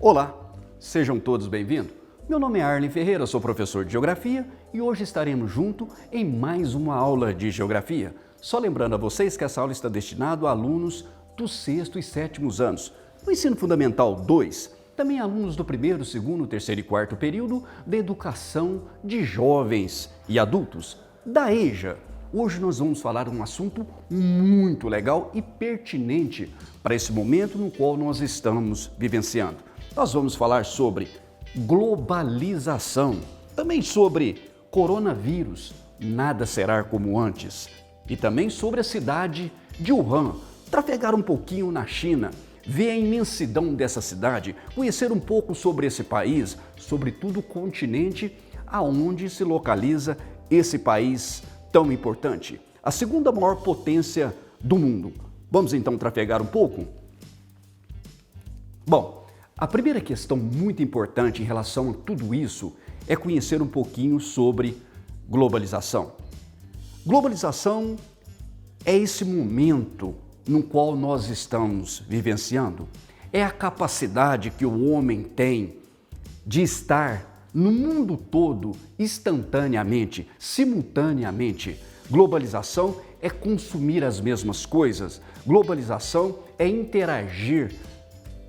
Olá, sejam todos bem-vindos. Meu nome é Arlen Ferreira, sou professor de Geografia e hoje estaremos juntos em mais uma aula de Geografia. Só lembrando a vocês que essa aula está destinada a alunos dos 6º e 7º anos, do Ensino Fundamental 2, também alunos do 1º, 2º, 3º e 4º período da Educação de Jovens e Adultos, da EJA. Hoje nós vamos falar um assunto muito legal e pertinente para esse momento no qual nós estamos vivenciando. Nós vamos falar sobre globalização, também sobre coronavírus, nada será como antes, e também sobre a cidade de Wuhan, trafegar um pouquinho na China, ver a imensidão dessa cidade, conhecer um pouco sobre esse país, sobretudo o continente aonde se localiza esse país tão importante, a segunda maior potência do mundo. Vamos então trafegar um pouco? Bom, a primeira questão muito importante em relação a tudo isso é conhecer um pouquinho sobre globalização. Globalização é esse momento no qual nós estamos vivenciando. É a capacidade que o homem tem de estar no mundo todo instantaneamente, simultaneamente. Globalização é consumir as mesmas coisas. Globalização é interagir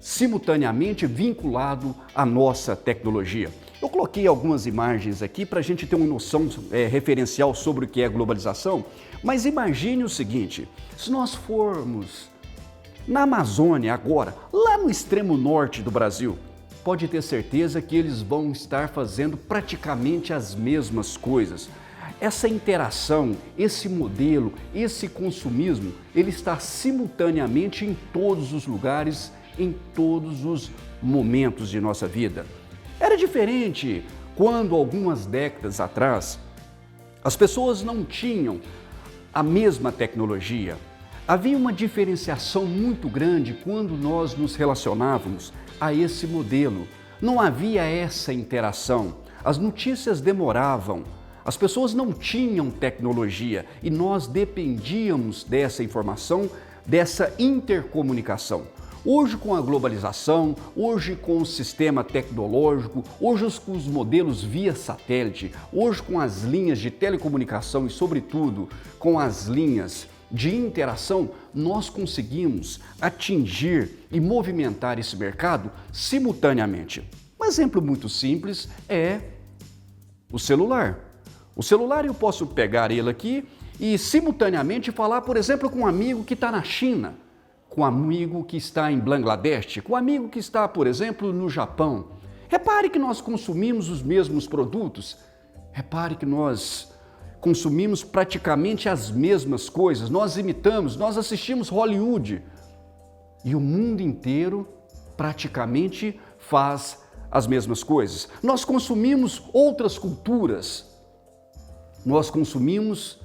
simultaneamente vinculado à nossa tecnologia. Eu coloquei algumas imagens aqui para a gente ter uma noção referencial sobre o que é globalização, mas imagine o seguinte, se nós formos na Amazônia agora, lá no extremo norte do Brasil, pode ter certeza que eles vão estar fazendo praticamente as mesmas coisas. Essa interação, esse modelo, esse consumismo, ele está simultaneamente em todos os lugares, em todos os momentos de nossa vida. Era diferente quando, algumas décadas atrás, as pessoas não tinham a mesma tecnologia. Havia uma diferenciação muito grande quando nós nos relacionávamos a esse modelo. Não havia essa interação. As notícias demoravam. As pessoas não tinham tecnologia e nós dependíamos dessa informação, dessa intercomunicação. Hoje, com a globalização, hoje com o sistema tecnológico, hoje com os modelos via satélite, hoje com as linhas de telecomunicação e, sobretudo, com as linhas de interação, nós conseguimos atingir e movimentar esse mercado simultaneamente. Um exemplo muito simples é o celular. O celular eu posso pegar ele aqui e simultaneamente falar, por exemplo, com um amigo que está na China, com um amigo que está em Bangladesh, com um amigo que está, por exemplo, no Japão. Repare que nós consumimos os mesmos produtos, repare que nós consumimos praticamente as mesmas coisas, nós imitamos, nós assistimos Hollywood e o mundo inteiro praticamente faz as mesmas coisas. Nós consumimos outras culturas, nós consumimos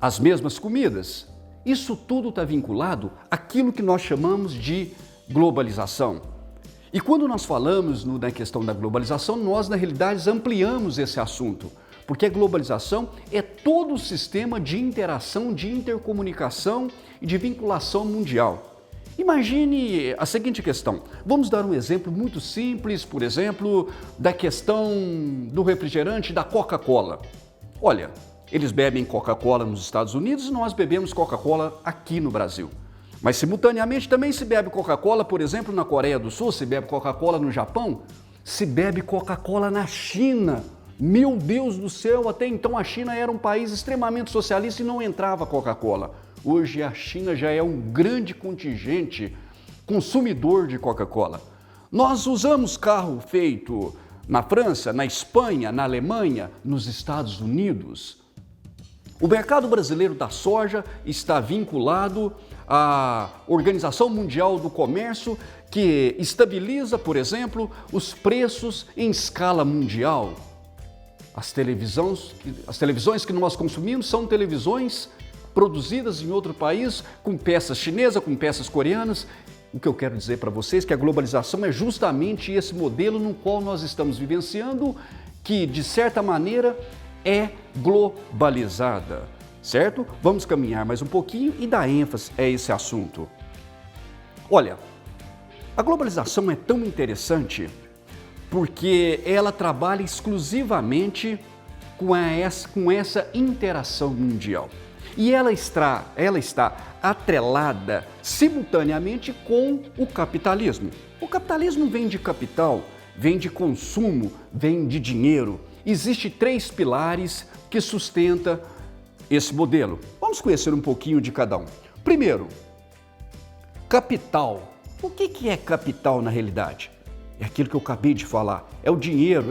as mesmas comidas. Isso tudo está vinculado àquilo que nós chamamos de globalização. E quando nós falamos na questão da globalização, nós na realidade ampliamos esse assunto, porque a globalização é todo o sistema de interação, de intercomunicação e de vinculação mundial. Imagine a seguinte questão, vamos dar um exemplo muito simples, por exemplo, da questão do refrigerante da Coca-Cola. Olha, eles bebem Coca-Cola nos Estados Unidos e nós bebemos Coca-Cola aqui no Brasil. Mas simultaneamente também se bebe Coca-Cola, por exemplo, na Coreia do Sul, se bebe Coca-Cola no Japão, se bebe Coca-Cola na China. Meu Deus do céu, até então a China era um país extremamente socialista e não entrava Coca-Cola. Hoje a China já é um grande contingente consumidor de Coca-Cola. Nós usamos carro feito na França, na Espanha, na Alemanha, nos Estados Unidos. O mercado brasileiro da soja está vinculado à Organização Mundial do Comércio, que estabiliza, por exemplo, os preços em escala mundial. As televisões que nós consumimos são televisões produzidas em outro país, com peças chinesas, com peças coreanas. O que eu quero dizer para vocês é que a globalização é justamente esse modelo no qual nós estamos vivenciando, que, de certa maneira, é globalizada, certo? Vamos caminhar mais um pouquinho e dar ênfase a esse assunto. Olha, A globalização é tão interessante porque ela trabalha exclusivamente com essa interação mundial. E ela está atrelada simultaneamente com o capitalismo. O capitalismo vem de capital, vem de consumo, vem de dinheiro. Existem 3 pilares que sustentam esse modelo. Vamos conhecer um pouquinho de cada um. Primeiro, capital. O que é capital na realidade? É aquilo que eu acabei de falar. É o dinheiro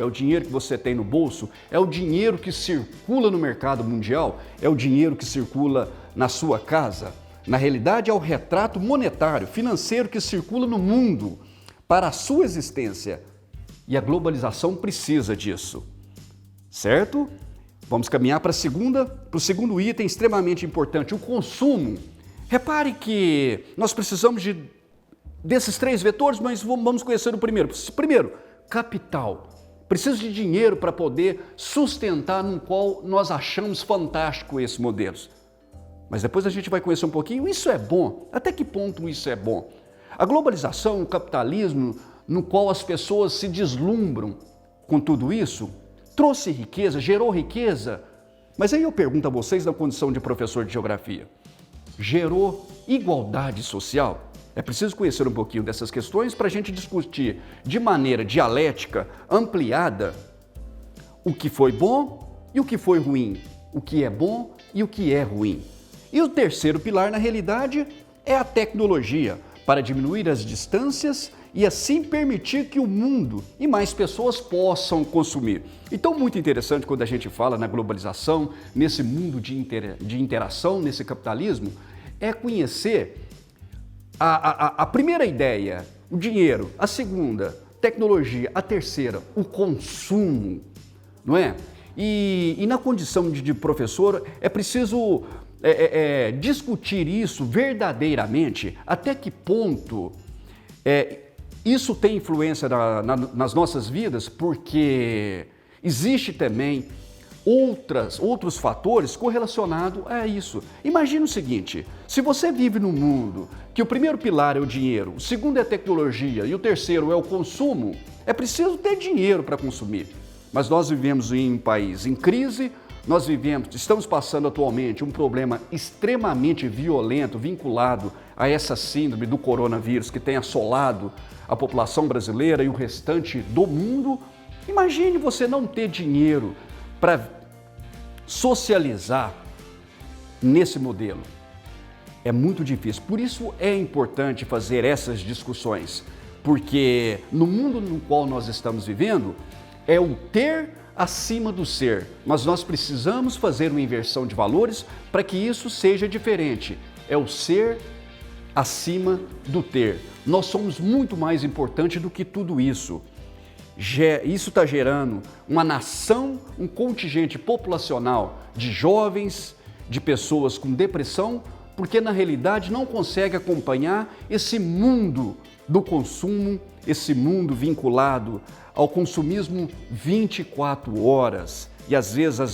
que você tem no bolso, é o dinheiro que circula no mercado mundial, é o dinheiro que circula na sua casa. Na realidade, é o retrato monetário, financeiro que circula no mundo para a sua existência. E a globalização precisa disso, certo? Vamos caminhar para o segundo item extremamente importante, o consumo. Repare que nós precisamos desses 3 vetores, mas vamos conhecer o primeiro. Primeiro, capital. Preciso de dinheiro para poder sustentar no qual nós achamos fantástico esses modelos. Mas depois a gente vai conhecer um pouquinho, isso é bom. Até que ponto isso é bom? A globalização, o capitalismo, no qual as pessoas se deslumbram com tudo isso, trouxe riqueza, gerou riqueza. Mas aí eu pergunto a vocês na condição de professor de geografia, gerou igualdade social? É preciso conhecer um pouquinho dessas questões para a gente discutir de maneira dialética, ampliada, o que foi bom e o que foi ruim, o que é bom e o que é ruim. E o terceiro pilar, na realidade, é a tecnologia, para diminuir as distâncias e assim permitir que o mundo e mais pessoas possam consumir. Então, muito interessante quando a gente fala na globalização, nesse mundo de interação, nesse capitalismo, é conhecer a primeira ideia, o dinheiro, a segunda, tecnologia, a terceira, o consumo, não é? E na condição de professor é preciso discutir isso verdadeiramente, até que ponto isso tem influência nas nossas vidas, porque existe também outros fatores correlacionados a isso. Imagina o seguinte, se você vive num mundo que o primeiro pilar é o dinheiro, o segundo é a tecnologia e o terceiro é o consumo, é preciso ter dinheiro para consumir. Mas nós vivemos em um país em crise, estamos passando atualmente um problema extremamente violento vinculado a essa síndrome do coronavírus que tem assolado a população brasileira e o restante do mundo. Imagine você não ter dinheiro para socializar nesse modelo. É muito difícil. Por isso é importante fazer essas discussões, porque no mundo no qual nós estamos vivendo é o ter acima do ser, mas nós precisamos fazer uma inversão de valores para que isso seja diferente. É o ser acima do ter. Nós somos muito mais importantes do que tudo isso. Isso está gerando uma nação, um contingente populacional de jovens, de pessoas com depressão, porque na realidade não consegue acompanhar esse mundo do consumo, esse mundo vinculado ao consumismo 24 horas. E às vezes a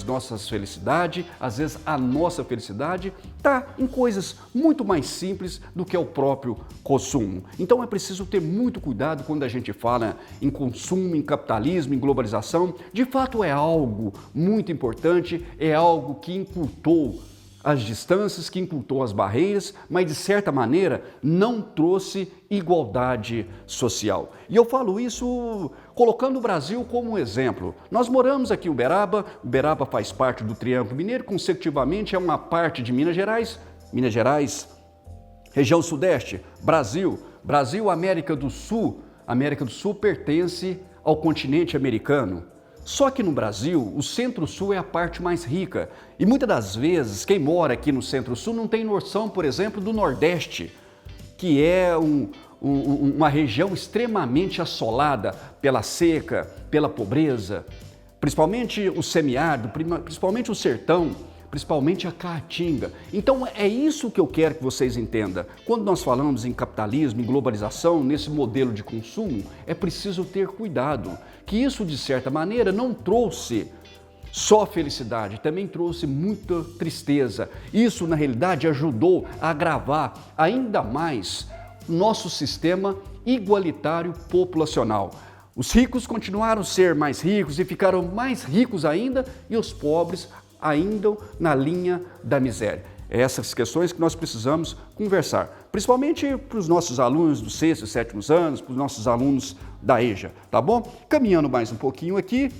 nossa felicidade está em coisas muito mais simples do que o próprio consumo. Então é preciso ter muito cuidado quando a gente fala em consumo, em capitalismo, em globalização. De fato é algo muito importante, é algo que encurtou as distâncias, que encurtou as barreiras, mas de certa maneira não trouxe igualdade social. E eu falo isso colocando o Brasil como um exemplo. Nós moramos aqui em Uberaba faz parte do Triângulo Mineiro, consecutivamente é uma parte de Minas Gerais, região Sudeste, Brasil, América do Sul pertence ao continente americano. Só que no Brasil, o Centro-Sul é a parte mais rica e muitas das vezes quem mora aqui no Centro-Sul não tem noção, por exemplo, do Nordeste, que é uma região extremamente assolada pela seca, pela pobreza, principalmente o semiárido, principalmente o sertão, principalmente a caatinga. Então é isso que eu quero que vocês entendam. Quando nós falamos em capitalismo, em globalização, nesse modelo de consumo, é preciso ter cuidado, que isso de certa maneira não trouxe só felicidade, também trouxe muita tristeza. Isso na realidade ajudou a agravar ainda mais nosso sistema igualitário populacional. Os ricos continuaram a ser mais ricos e ficaram mais ricos ainda, e os pobres ainda na linha da miséria. Essas questões que nós precisamos conversar, principalmente para os nossos alunos dos 6º e 7º anos, para os nossos alunos da EJA, tá bom? Caminhando mais um pouquinho aqui.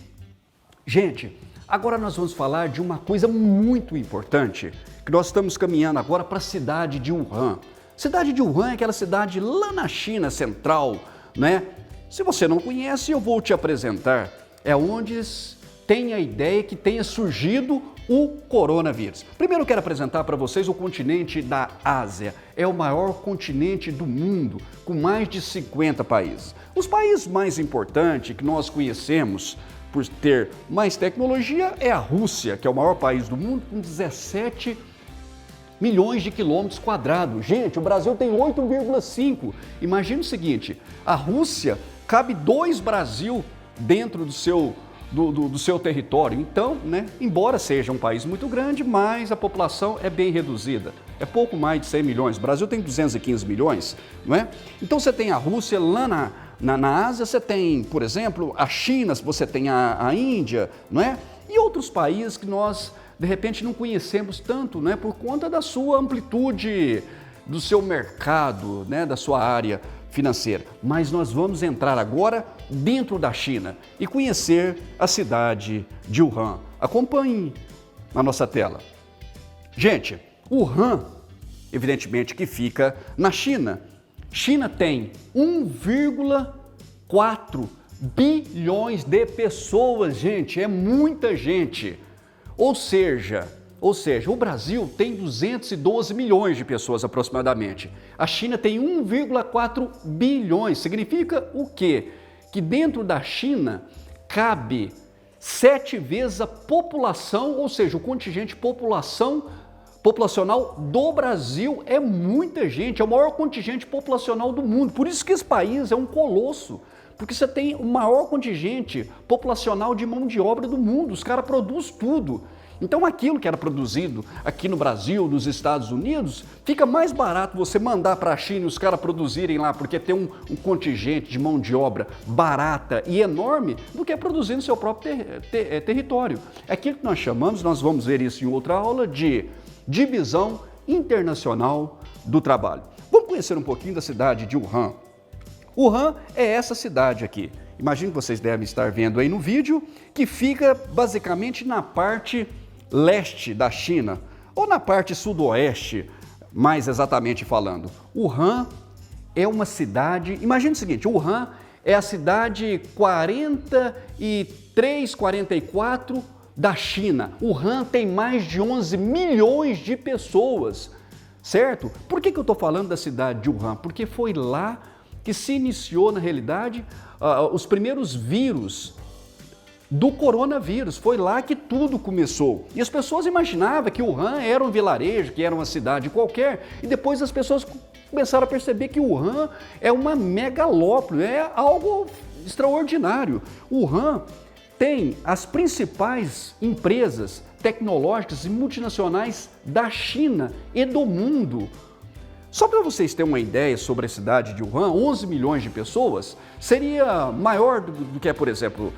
Gente, agora nós vamos falar de uma coisa muito importante, que nós estamos caminhando agora para a cidade de Wuhan. Cidade de Wuhan é aquela cidade lá na China central, né? Se você não conhece, eu vou te apresentar. É onde tem a ideia que tenha surgido o coronavírus. Primeiro eu quero apresentar para vocês o continente da Ásia. É o maior continente do mundo, com mais de 50 países. Os países mais importantes que nós conhecemos por ter mais tecnologia é a Rússia, que é o maior país do mundo, com 17 milhões de quilômetros quadrados. Gente, o Brasil tem 8,5. Imagina o seguinte, a Rússia cabe 2 Brasil dentro do seu território. Então, né, embora seja um país muito grande, mas a população é bem reduzida. É pouco mais de 100 milhões. O Brasil tem 215 milhões, não é? Então você tem a Rússia lá na Ásia, você tem, por exemplo, a China, você tem a Índia, não é? E outros países que nós, de repente, não conhecemos tanto, né, por conta da sua amplitude, do seu mercado, né, da sua área financeira. Mas nós vamos entrar agora dentro da China e conhecer a cidade de Wuhan. Acompanhe na nossa tela. Gente, Wuhan, evidentemente que fica na China. China tem 1,4 bilhões de pessoas, gente, é muita gente. Ou seja, o Brasil tem 212 milhões de pessoas aproximadamente. A China tem 1,4 bilhões. Significa o quê? Que dentro da China cabe 7 vezes a população, ou seja, o contingente populacional do Brasil. É muita gente, é o maior contingente populacional do mundo. Por isso que esse país é um colosso, porque você tem o maior contingente populacional de mão de obra do mundo. Os caras produzem tudo. Então aquilo que era produzido aqui no Brasil, nos Estados Unidos, fica mais barato você mandar para a China e os caras produzirem lá, porque tem um contingente de mão de obra barata e enorme, do que produzir no seu próprio território. É aquilo que nós chamamos, nós vamos ver isso em outra aula, de divisão internacional do trabalho. Vamos conhecer um pouquinho da cidade de Wuhan. Wuhan é essa cidade aqui. Imagino que vocês devem estar vendo aí no vídeo, que fica basicamente na parte leste da China, ou na parte sudoeste, mais exatamente falando. Wuhan é uma cidade, imagine o seguinte, Wuhan é a cidade 43, 44 da China. Wuhan tem mais de 11 milhões de pessoas, certo? Por que eu estou falando da cidade de Wuhan? Porque foi lá que se iniciou, na realidade, os primeiros vírus do coronavírus. Foi lá que tudo começou. E as pessoas imaginavam que Wuhan era um vilarejo, que era uma cidade qualquer, e depois as pessoas começaram a perceber que Wuhan é uma megalópole, é algo extraordinário. Wuhan tem as principais empresas tecnológicas e multinacionais da China e do mundo. Só para vocês terem uma ideia sobre a cidade de Wuhan, 11 milhões de pessoas, seria maior do que, por exemplo,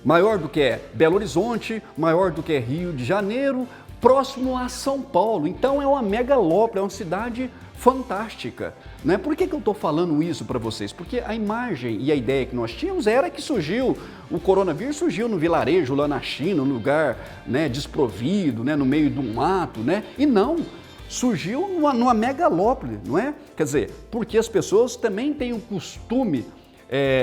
maior do que Belo Horizonte, maior do que Rio de Janeiro, próximo a São Paulo. Então é uma megalópole, é uma cidade fantástica, né? Por que eu estou falando isso para vocês? Porque a imagem e a ideia que nós tínhamos era que o coronavírus surgiu no vilarejo lá na China, num lugar, né, desprovido, né, no meio do mato, né? E não, surgiu numa megalópole, não é? Quer dizer, porque as pessoas também têm o costume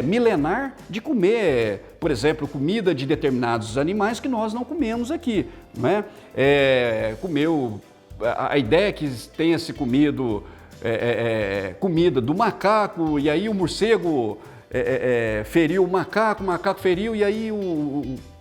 milenar de comer, por exemplo, comida de determinados animais que nós não comemos aqui, não é? A ideia é que tenha se comido comida do macaco, e aí o morcego feriu o macaco feriu, e aí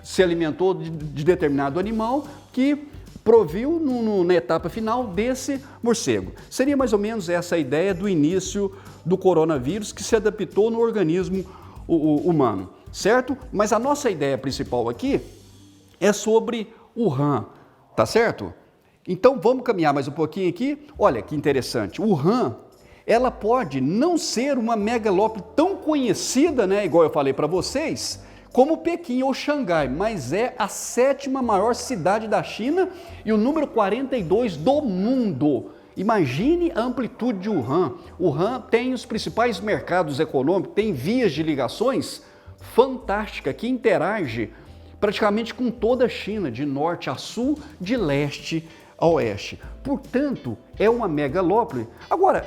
se alimentou de determinado animal que proviu na etapa final desse morcego. Seria mais ou menos essa a ideia do início do coronavírus, que se adaptou no organismo humano, certo? Mas a nossa ideia principal aqui é sobre Wuhan, tá certo? Então vamos caminhar mais um pouquinho aqui. Olha que interessante, Wuhan, ela pode não ser uma megalópole tão conhecida, né, igual eu falei para vocês, como Pequim ou Xangai, mas é a 7ª maior cidade da China e o número 42 do mundo. Imagine a amplitude de Wuhan. Wuhan tem os principais mercados econômicos, tem vias de ligações fantástica que interage praticamente com toda a China, de norte a sul, de leste a oeste. Portanto, é uma megalópole. Agora,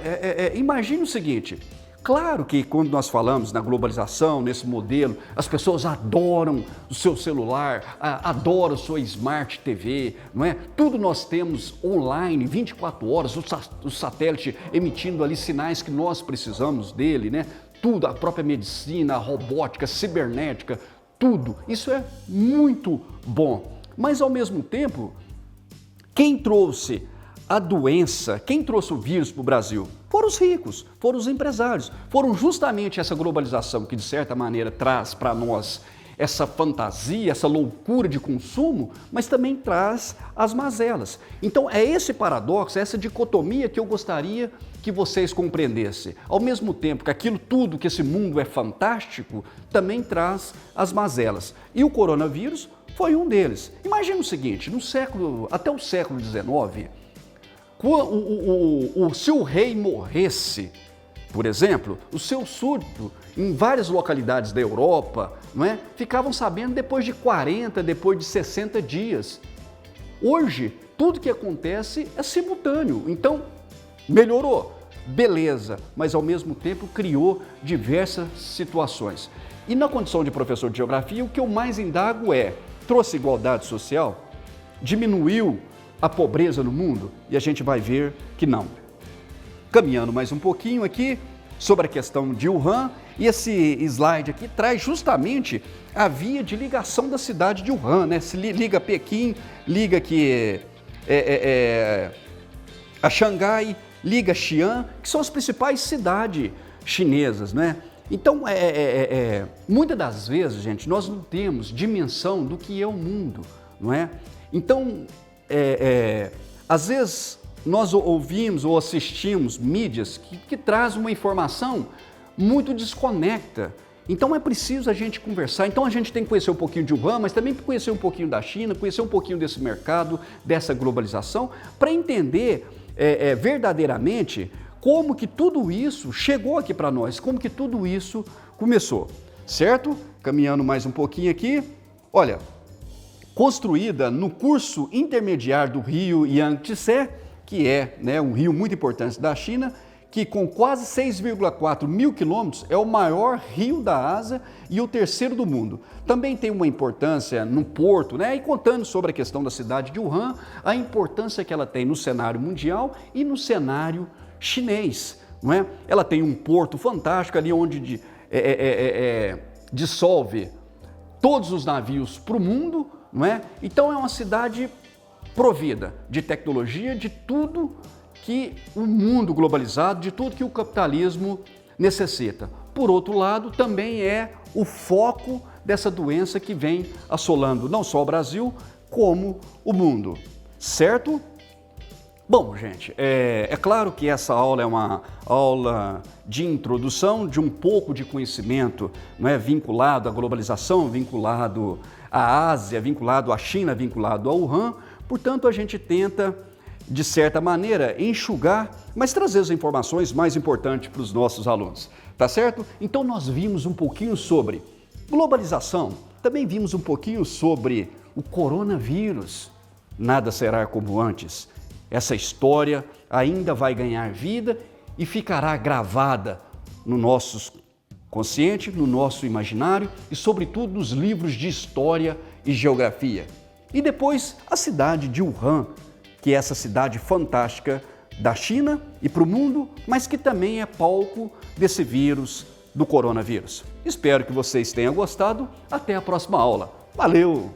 imagine o seguinte. Claro que quando nós falamos na globalização, nesse modelo, as pessoas adoram o seu celular, adoram a sua Smart TV, não é? Tudo nós temos online, 24 horas, o satélite emitindo ali sinais que nós precisamos dele, né? Tudo, a própria medicina, a robótica, a cibernética, tudo. Isso é muito bom. Mas ao mesmo tempo, quem trouxe a doença, quem trouxe o vírus para o Brasil? Foram os ricos, foram os empresários, foram justamente essa globalização que de certa maneira traz para nós essa fantasia, essa loucura de consumo, mas também traz as mazelas. Então é esse paradoxo, essa dicotomia que eu gostaria que vocês compreendessem. Ao mesmo tempo que aquilo tudo, que esse mundo é fantástico, também traz as mazelas. E o coronavírus foi um deles. Imagina o seguinte, até o século XIX, se o rei morresse, por exemplo, o seu súdito, em várias localidades da Europa, não é, ficavam sabendo depois de 40, depois de 60 dias. Hoje, tudo que acontece é simultâneo. Então, melhorou, beleza, mas ao mesmo tempo criou diversas situações. E na condição de professor de geografia, o que eu mais indago trouxe igualdade social? Diminuiu a pobreza no mundo? E a gente vai ver que não. Caminhando mais um pouquinho aqui sobre a questão de Wuhan, e esse slide aqui traz justamente a via de ligação da cidade de Wuhan, né? Se liga Pequim, liga aqui a Xangai, liga Xi'an, que são as principais cidades chinesas, né? Então, muitas das vezes, gente, nós não temos dimensão do que é o mundo, não é? Então, às vezes nós ouvimos ou assistimos mídias que trazem uma informação muito desconecta. Então é preciso a gente conversar. Então a gente tem que conhecer um pouquinho de Wuhan, mas também conhecer um pouquinho da China, conhecer um pouquinho desse mercado, dessa globalização, para entender verdadeiramente como que tudo isso chegou aqui para nós, como que tudo isso começou, certo? Caminhando mais um pouquinho aqui, olha, construída no curso intermediário do rio Yangtze, que é, né, um rio muito importante da China, que com quase 6,4 mil quilômetros é o maior rio da Ásia e o terceiro do mundo. Também tem uma importância no porto, né? E contando sobre a questão da cidade de Wuhan, a importância que ela tem no cenário mundial e no cenário chinês, não é? Ela tem um porto fantástico ali onde dissolve todos os navios para o mundo, não é? Então é uma cidade provida de tecnologia, de tudo que o mundo globalizado, de tudo que o capitalismo necessita. Por outro lado, também é o foco dessa doença que vem assolando não só o Brasil, como o mundo, certo? Bom, gente, é claro que essa aula é uma aula de introdução, de um pouco de conhecimento, não é, vinculado à globalização, vinculado à Ásia, vinculado à China, vinculado a Wuhan. Portanto, a gente tenta, de certa maneira, enxugar, mas trazer as informações mais importantes para os nossos alunos, tá certo? Então, nós vimos um pouquinho sobre globalização, também vimos um pouquinho sobre o coronavírus. Nada será como antes. Essa história ainda vai ganhar vida e ficará gravada no nosso consciente, no nosso imaginário e, sobretudo, nos livros de história e geografia. E depois, a cidade de Wuhan, que é essa cidade fantástica da China e para o mundo, mas que também é palco desse vírus, do coronavírus. Espero que vocês tenham gostado. Até a próxima aula. Valeu!